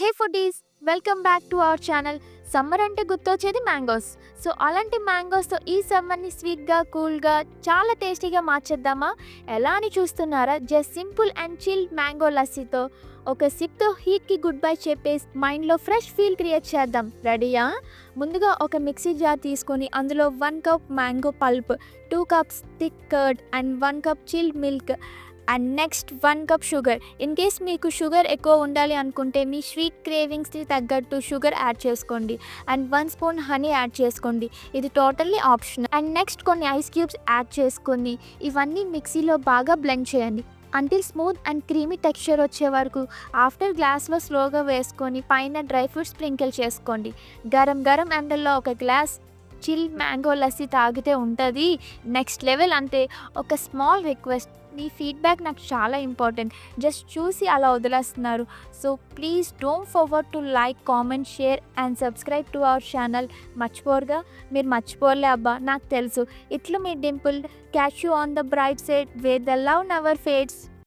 Hey foodies, welcome back to our channel. Summer అంటే గుర్తొచ్చేది mangoes. So అలాంటి మ్యాంగోస్తో ఈ సమ్మర్ని స్వీట్గా, కూల్గా, చాలా టేస్టీగా మార్చేద్దామా? ఎలా అని చూస్తున్నారా? Just simple and chill mango లస్సీతో ఒక సిప్తో హీట్కి గుడ్ బై చెప్పేసి మైండ్లో ఫ్రెష్ ఫీల్ క్రియేట్ చేద్దాం. రెడీయా? ముందుగా ఒక మిక్సీ జార్ తీసుకొని అందులో 1 cup mango pulp, 2 cups thick curd and 1 cup chilled milk and next 1 cup sugar. In case మీకు షుగర్ ఎక్కువ ఉండాలి అనుకుంటే మీ స్వీట్ క్రేవింగ్స్కి తగ్గట్టు షుగర్ యాడ్ చేసుకోండి అండ్ 1 స్పూన్ హనీ యాడ్ చేసుకోండి. ఇది టోటల్లీ ఆప్షనల్. అండ్ నెక్స్ట్ కొన్ని ఐస్ క్యూబ్స్ యాడ్ చేసుకొని ఇవన్నీ మిక్సీలో బాగా బ్లెండ్ చేయండి until smooth and creamy texture వచ్చే వరకు. ఆఫ్టర్ గ్లాస్లో స్లోగా వేసుకొని పైన డ్రై ఫ్రూట్స్ స్ప్రింకిల్ చేసుకోండి. గరం గరం ఎండల్లో ఒక గ్లాస్ చిల్ మ్యాంగో లస్సీ తాగితే ఉంటుంది నెక్స్ట్ లెవెల్. అంటే ఒక స్మాల్ రిక్వెస్ట్, మీ ఫీడ్బ్యాక్ నాకు చాలా ఇంపార్టెంట్. జస్ట్ చూసి అలా వదిలేస్తున్నారు. So please don't forget to like, comment, share and subscribe to our channel. మర్చిపోరుగా? మీరు మర్చిపోలే అబ్బా, నాకు తెలుసు. ఇట్లు మీ Dimple, catch you on the bright side where the love never fades.